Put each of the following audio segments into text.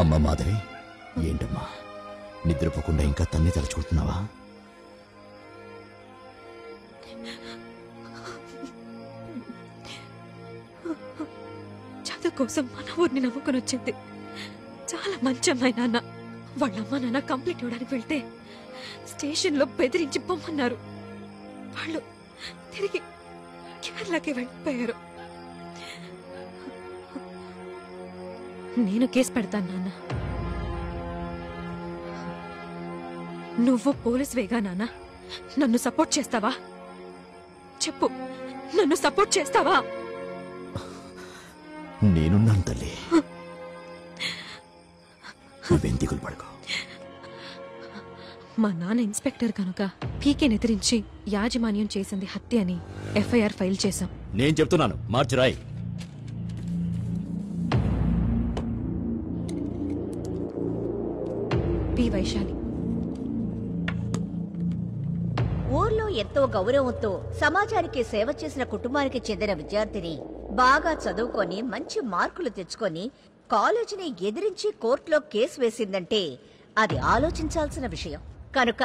అమ్మ మాధవి, ఏంటమ్మా నిద్రపోకుండా ఇంకా తన్ని తలుచుకుంటున్నావా? చదువు కోసం మన ఊరిని నమ్ముకుని వచ్చింది. చాలా మంచి అమ్మాయి నాన్న. వాళ్ళమ్మ నాన్న కంప్లీట్ ఇవ్వడానికి వెళ్తే స్టేషన్లో బెదిరించి పొమ్మన్నారు. వాళ్ళు తిరిగి కేరళకి వెళ్ళిపోయారు. నేను కేసు పెడతాను నాన్న. నువ్వు పోలీసువేగా నాన్న, నన్ను సపోర్ట్ చేస్తావా? చెప్పు, నన్ను సపోర్ట్ చేస్తావా? నేనున్నాను తల్లి, నువ్వేం దిగులు పడకు. మా నాన్న ఇన్స్పెక్టర్ కనుక పీకేని ఎదిరించి యాజమాన్యం చేసింది హత్య అని ఎఫ్ఐఆర్ ఫైల్ చేశాం. నేను చెప్తున్నాను, మార్చిరాయ్. పి వైశాలి. ఊర్లో ఎంతో గౌరవంతో సమాజానికి సేవ చేసిన కుటుంబానికి చెందిన విద్యార్థిని బాగా చదువుకొని మంచి మార్కులు తెచ్చుకొని కాలేజీని ఎదిరించి కోర్టులో కేసు వేసిందంటే అది ఆలోచించాల్సిన విషయం. కనుక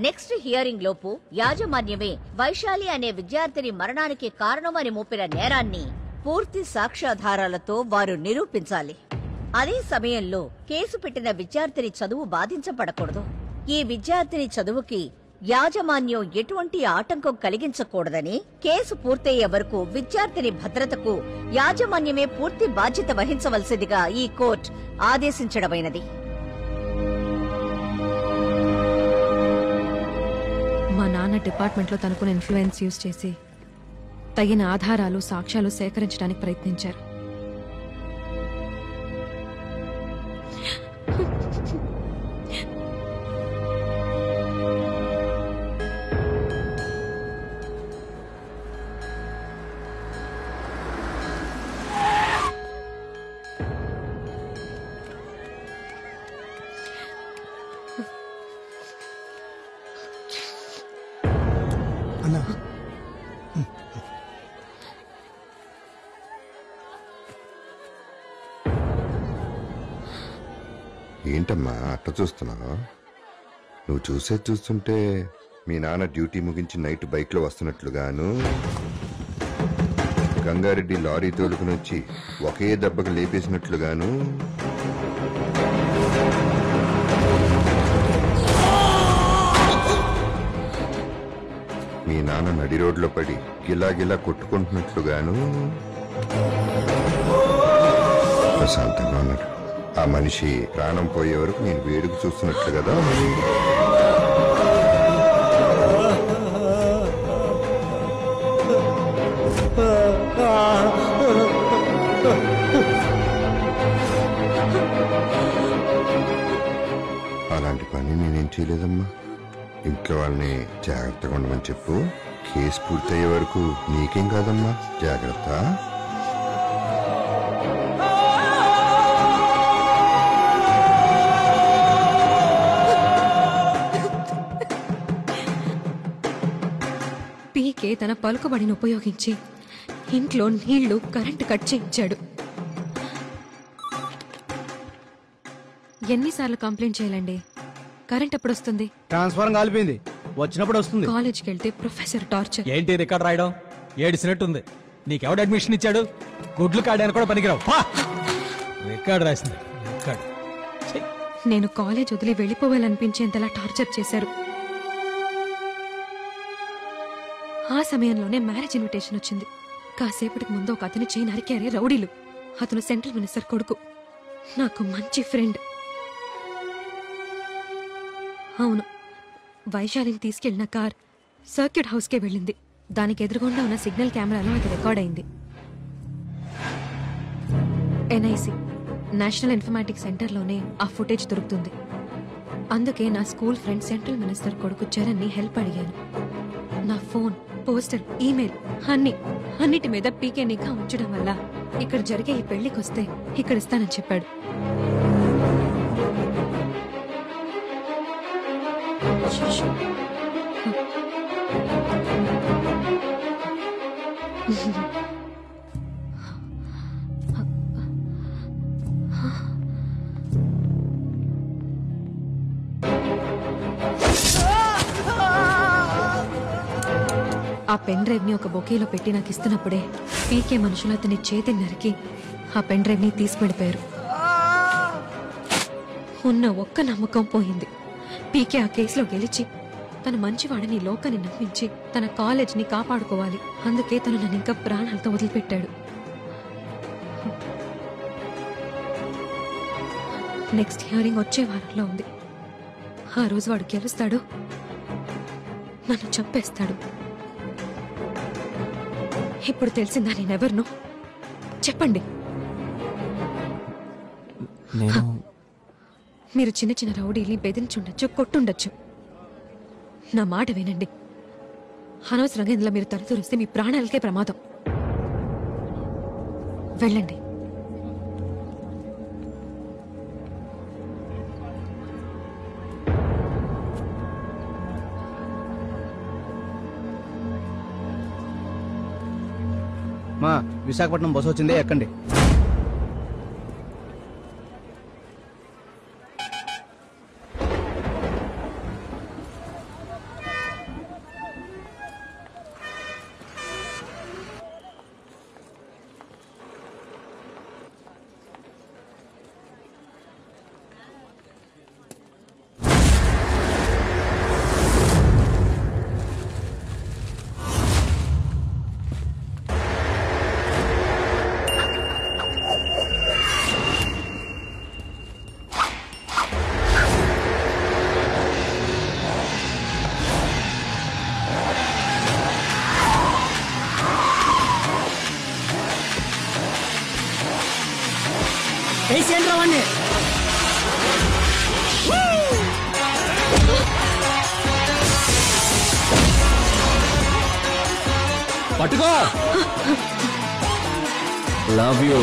నెక్స్ట్ హియరింగ్ లోపు యాజమాన్యమే వైశాలి అనే విద్యార్థిని మరణానికి కారణమని మోపిన నేరాన్ని పూర్తి సాక్ష్యాధారాలతో వారు నిరూపించాలి. అదే సమయంలో కేసు పెట్టిన విద్యార్థిని చదువు బాధించబడకూడదు. ఈ విద్యార్థిని చదువుకి యాజమాన్యం ఎటువంటి ఆటంకం కలిగించకూడదని, కేసు పూర్తయ్యే వరకు విద్యార్థిని భద్రతకు యాజమాన్యమే పూర్తి బాధ్యత వహించవలసిందిగా ఈ కోర్టు ఆదేశించడమైనది. మా నాన్న డిపార్ట్మెంట్లో తనకున్న ఇన్ఫ్లుయెన్స్ యూజ్ చేసి తగిన ఆధారాలు, సాక్ష్యాలు సేకరించడానికి ప్రయత్నించారు. ఏంటమ్మా అట్లా చూస్తున్నావు? నువ్వు చూస్తుంటే మీ నాన్న డ్యూటీ ముగించి నైట్ బైక్లో వస్తున్నట్లుగాను, గంగారెడ్డి లారీ తోలుకుని వచ్చి ఒకే దెబ్బకు లేపేసినట్లుగాను, మీ నాన్న నడి రోడ్లో పడి గిలాగిలా కొట్టుకుంటున్నట్లుగాను ప్రశాంతంగా ఉన్నాడు. ఆ మనిషి ప్రాణం పోయే వరకు నేను వేడుకు చూస్తున్నట్లు కదా. అలాంటి పని నేనేం చేయలేదమ్మా. ఇంట్లో వాళ్ళని జాగ్రత్తగా ఉండమని చెప్పు. కేసు పూర్తయ్యే వరకు నీకేం కాదమ్మా, జాగ్రత్త. పీకే తన పలుకుబడిని ఉపయోగించి ఇంట్లో నీళ్లు, కరెంటు కట్ చేయించాడు. ఎన్నిసార్లు కంప్లైంట్ చేయాలండి? కరెంట్ ఎప్పుడు వస్తుంది? ట్రాన్స్ఫార్మర్ కాలిపోయింది, వచ్చినప్పుడు వస్తుంది. కాలేజ్కి వెళ్తే ప్రొఫెసర్ టార్చర్. ఏంటి రికార్డ్ రాయడం? ఏడిసినట్టుంది. నీకెవడు అడ్మిషన్ ఇచ్చాడు? గుడ్లు కాయడానికి కూడా పనికిరావు. రికార్డ్ రాసింది. నేను కాలేజ్ వదిలి వెళ్ళిపోవాలనిపించేంతలా టార్చర్ చేశారు. ఆ సమయంలోనే మ్యారేజ్ ఇన్విటేషన్ వచ్చింది. కాసేపటికి ముందు ఒక అతని చేయి నరికారే రౌడీలు. అతను సెంట్రల్ మినిస్టర్ కొడుకు, నాకు మంచి ఫ్రెండ్. అవును, వైశాలిని తీసుకెళ్లిన కార్ సర్క్యూట్ హౌస్కే వెళ్ళింది. దానికి ఎదురుగుండా ఉన్న సిగ్నల్ కెమెరాలో అది రికార్డ్ అయింది. ఎన్ఐసి నేషనల్ ఇన్ఫర్మాటిక్స్ సెంటర్లోనే ఆ ఫుటేజ్ దొరుకుతుంది. అందుకే నా స్కూల్ ఫ్రెండ్ సెంట్రల్ మినిస్టర్ కొడుకు చరణ్ని హెల్ప్ అడిగాను. నా ఫోన్, పోస్టర్, ఈమెయిల్ అన్నిటి మీద పీకే నిఘా ఉంచడం వల్ల ఇక్కడ జరిగే ఈ పెళ్లికొస్తే ఇక్కడ ఇస్తానని చెప్పాడు. ఆ పెన్ డ్రైవ్ ని ఒక బొకేలో పెట్టి నాకు ఇస్తున్నప్పుడే పీకే మనుషులు అతని చేతిని నరికి ఆ పెన్ డ్రైవ్ ని తీసుకెళ్లిపోయారు. ఉన్న ఒక్క నమ్మకం పోయింది. పీకే ఆ కేసులో గెలిచి తన మంచివాడని లోకాన్ని నమ్మించి తన కాలేజ్ ని కాపాడుకోవాలి. అందుకే తను నన్ను ఇంకా ప్రాణాలతో వదిలిపెట్టాడు. నెక్స్ట్ హియరింగ్ వచ్చే వారంలో ఉంది. ఆ రోజు వాడు గెలుస్తాడు, నన్ను చంపేస్తాడు. ఇప్పుడు తెలిసిందా నేనెవరినో? చెప్పండి. మీరు చిన్న చిన్న రౌడీల్ని బెదిరించుండొచ్చు, కొట్టుండొచ్చు. నా మాట వినండి. అనవసరంగా ఇందులో మీరు తరతూరిస్తే మీ ప్రాణాలకే ప్రమాదం. వెళ్ళండి. మా విశాఖపట్నం బస్సు వచ్చింది, ఎక్కండి. పట్టుకో. Love you.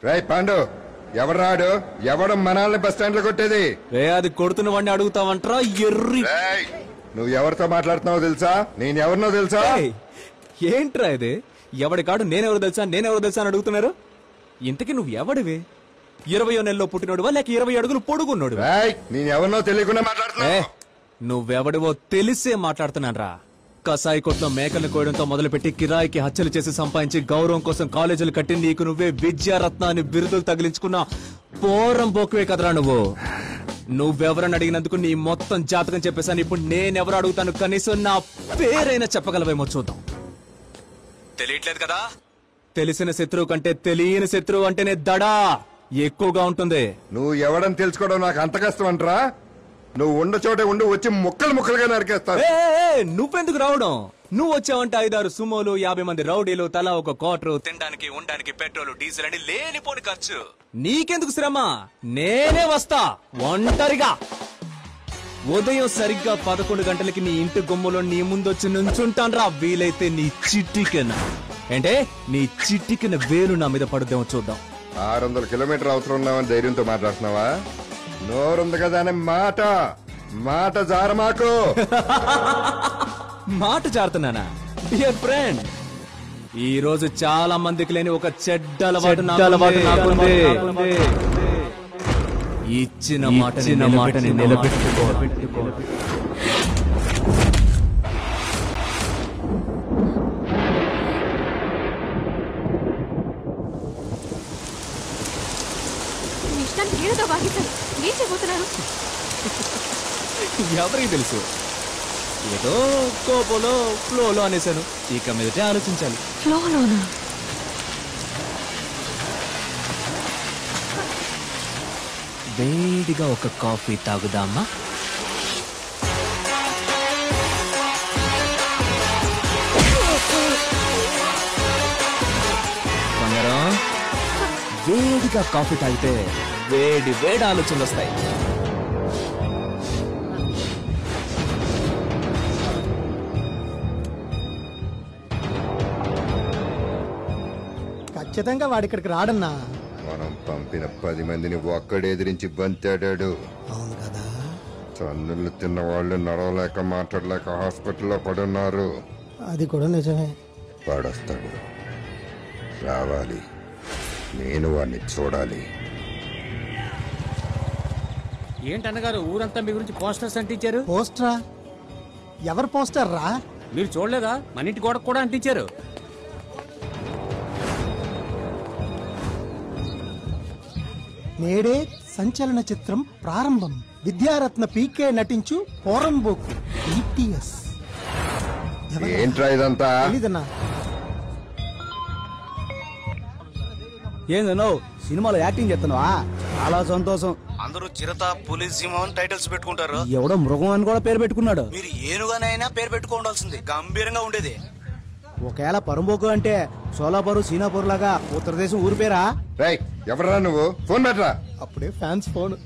రై పాండు, ఎవరు రాడు? ఎవడు మనల్ని బస్ స్టాండ్ లో కొట్టేది? అది కొడుతున్న వాడిని అడుగుతావంటరా ఎర్రి. నువ్వు ఎవరితో మాట్లాడుతున్నావో తెలుసా? నేను ఎవరినో తెలుసా? ఏంట్రా ఇది? ఎవడి కాడు నేనెవరు తెలుసా అని అడుగుతున్నారు. ఇంతకీ నువ్వు ఎవడివి? 20వ నెలలో పుట్టినోడువా లేక 20 అడుగులు పొడుగున్నాడు? నేను ఎవరినో తెలియకుండా మాట్లాడుతున్నా. నువ్వెవడివో తెలిసే మాట్లాడుతున్నానరా. కసాయి కొట్లో మేకల్ని కోయడంతో మొదలుపెట్టి కిరాయికి హత్యలు చేసి సంపాదించి గౌరవం కోసం కాలేజీలు కట్టి నీకు నువ్వే విద్యారత్నాన్ని బిరుదులు తగిలించుకున్న పోరం పోకువే కదరా నువ్వు. నువ్వెవరని అడిగినందుకు నీ మొత్తం జాతకం చెప్పేశాను. ఇప్పుడు నేనెవరు అడుగుతాను, కనీసం నా పేరైనా చెప్పగలవేమో చూద్దాం. తెలియట్లేదు కదా? తెలిసిన శత్రువు కంటే తెలియని శత్రువు అంటేనే దడా. ఎక్కువగా ఉంటుంది. నువ్వు ఎవడని తెలుసుకోవడం నాకు అంత కష్టం అంటరా? నువ్వు ఉన్న చోటే ఉండి వచ్చి ముక్కలుగా నరికేస్తాను. నువ్వెందుకు రావడం? నువ్వు వచ్చావంటే 5-6 సుమోలు, 50 మంది రౌడీలు, తలా ఒక క్వార్టర్, తినడానికి ఉండడానికి పెట్రోల్ డీజిల్ అని లేనిపోని ఖర్చు. నీకెందుకు శ్రమ? నేనే వస్తా ఒంటరిగా. ఉదయం సరిగ్గా 11 గంటలకి నీ ఇంటి గుమ్మలో నీ ముందొచ్చి నుంచుంటాను రా. వీలైతే నీ చిట్టికెన నీ చిట్టికెన వేలు నా మీద పడుద్దేమో చూద్దాం. 600 కిలోమీటర్ అవసరం ఉన్నామని ధైర్యంతో మాట్లాడుతున్నావా? నోరుంది కదా అనే మాట జారమాకు. మాట జారుతున్నానా? డియర్ ఫ్రెండ్, ఈ రోజు చాలా మందికి లేని ఒక చెడ్డ అలవాటు నాకుంది. ఇచ్చిన మాటని నిలబెట్టుకో. మీ ఇష్టానికి ఏదో వాగిస్తాను. ఏం చేయబోతున్నారు? ఎవరికి తెలుసు? ఏదో కోపోలో ఫ్లోలో అనేసాను. ఇక మీదటే ఆలోచించాలి. ఫ్లోలోనా? వేడిగా ఒక కాఫీ తాగుదామా? బంగారం, వేడిగా కాఫీ తాగితే వేడి ఆలోచనలు వస్తాయి. ఖచ్చితంగా వాడిక్కడికి రాడన్నా. మనం పంపిన 10 మందిని ఒక్కడే ఎదిరించి బంతాడాడు. అవును కదా. తన్నులు తిన్న వాళ్ళు నడవలేక మాట్లాడలేక హాస్పిటల్లో పడున్నారు. అది కూడా నిజమే. వాడొస్తాడు, రావాలి. నేను వాడిని చూడాలి. ఏంటన్నగారు ఊరంతా మీ గురించి పోస్టర్స్ అంటించారు? పోస్టరా? ఎవరు పోస్టర్ రా? మీరు చూడలేదా? మన ఇంటి గోడకు కూడా అంటించారు. నేడే సంచలన చిత్రం ప్రారంభం. విద్యారత్న పీకే నటించు పోరంబోకు BTS. ఏంట్రా ఇదంతా? తెలీదన్నా. ఏందన్నో సినిమాలో యాక్టింగ్ చేస్తున్నావా? చాలా సంతోషం. అందరూ చిరత, పులి, సింహం అని టైటిల్స్ పెట్టుకుంటారు. ఎవడో మృగం అని కూడా పేరు పెట్టుకున్నాడు. మీరు ఏనుగానైనా పేరు పెట్టుకోవాల్సింది. గంభీరంగా ఉండేది. ఒకవేళ పరంబోకు అంటే సోలాపూర్, సీనాపూర్ లాగా ఉత్తరదేశం ఊరి పేరా? రేయ్, ఎవరా నువ్వు? ఫోన్ పెట్టరా. అప్పుడే ఫ్యాన్స్ ఫోన్.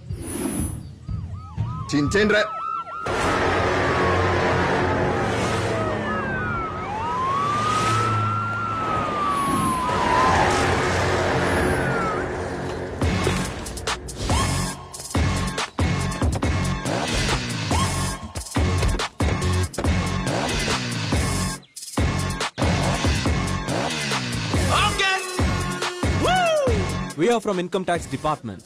చించేయండి రా. We are from Income Tax Department.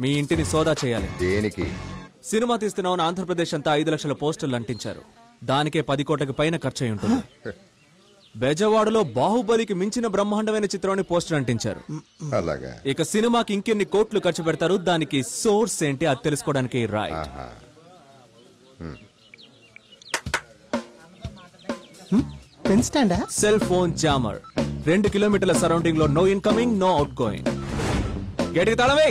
మీ ఇంటిని సోదా చేయాలి. దేనికి? సినిమా తీస్తున్నామని ఆంధ్రప్రదేశ్ అంతా 5 లక్షల పోస్టర్లు అంటించారు. దానికే 10 కోట్లకి పైన ఖర్చు అయి ఉంటుంది. బెజవాడలో బాహుబలికి మించిన బ్రహ్మాండమైన చిత్రాన్ని పోస్టర్ అంటించారు. అలాగా? ఇక సినిమాకి ఇంకెన్ని కోట్లు ఖర్చు పెడతారు, దానికి సోర్స్ ఏంటి అది తెలుసుకోవడానికి రైట్. పెన్ స్టాండా? Cell phone jammer. 2 కిలోమీటర్ల సరౌండింగ్ లో no incoming, no outgoing. గట్టిగా తాళమే.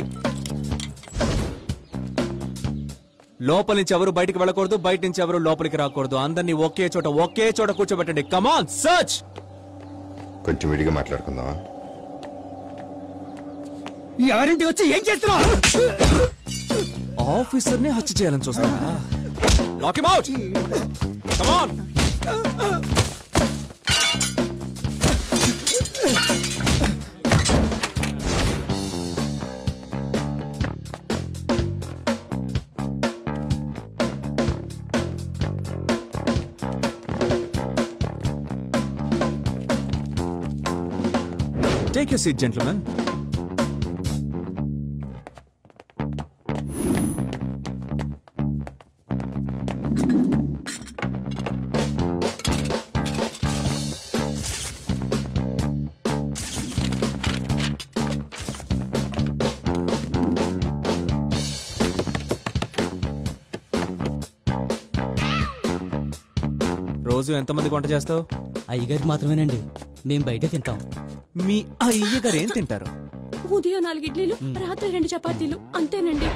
లోపల నుంచి ఎవరు బయటికి వెళ్ళకూడదు, బయట నుంచి ఎవరు లోపలికి రాకూడదు. అందరినీ ఒకే చోట కూర్చోబెట్టండి. కమాన్ సర్చ్. కొంచెం విడిగా మాట్లాడుకుందామా? ఎవరింటి వచ్చి ఏం చేస్తున్నావు? ఆఫీసర్ ని హత్య చేయాలని చూస్తారా? Lock him out. Come on. Take your seat, gentlemen. రోజు ఎంతమందికి వంట చేస్తావు? 5 మాత్రమేనండి. మేము బయట తింటాం. మీ అయ్య గారు ఏం తింటారు? ఉదయం 4 ఇడ్లీలు, రాత్రి 2 చపాతీలు, అంతేనండి.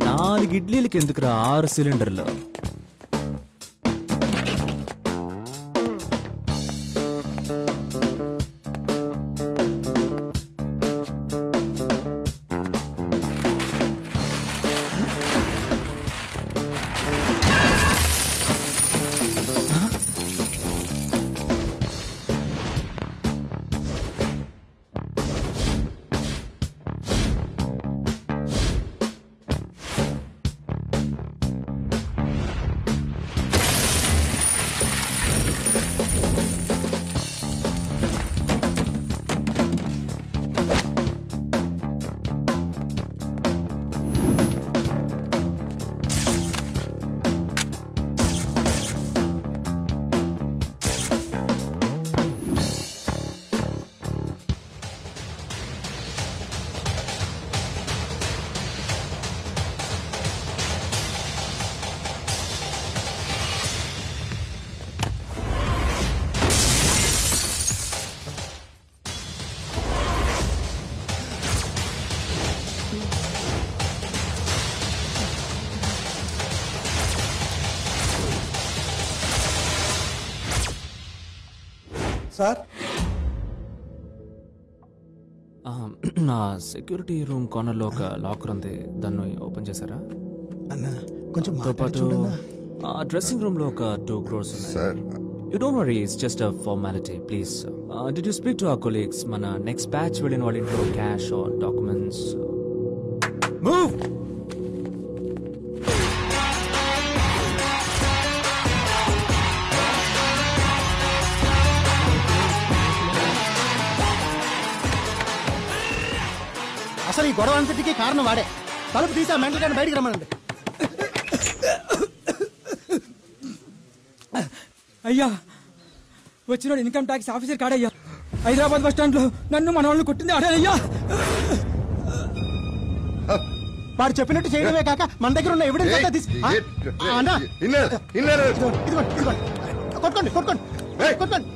నాలుగు ఇడ్లీలకి ఎందుకురా 6 సిలిండర్లు? సార్ నా సెక్యూరిటీ రూమ్ కార్నర్ లో ఒక లాకర్ ఉంది, దాన్ని ఓపెన్ చేశారా? అన్న కొంచెం తో పాటు డ్రెస్సింగ్ రూమ్ లో ఒక 2 crores ఉన్నాయి. Sir You don't worry, it's just a formality, please. Did you speak to our colleagues? Mana next batch వెళ్ళిన వాళ్ళ ఇంట్లో cash or documents? Move! అసలు ఈ గొడవ అంతటికీ కారణం వాడే. తలుపు తీసి ఆ మెంటల్ గాని బయటికి రమ్మనండి. అయ్యా, వచ్చినాడు ఇన్కమ్ ట్యాక్స్ ఆఫీసర్ కాడయ్యా. హైదరాబాద్ బస్ స్టాండ్ లో నన్ను మన వాళ్ళు కొట్టింది ఆడయ్యా. వాడు చెప్పినట్టు చేయడమే కాక మన దగ్గర ఉన్న ఎవిడెన్స్ అంతా తీసి కొట్టుకోండి కొట్టుకోండి కొట్టుకోండి.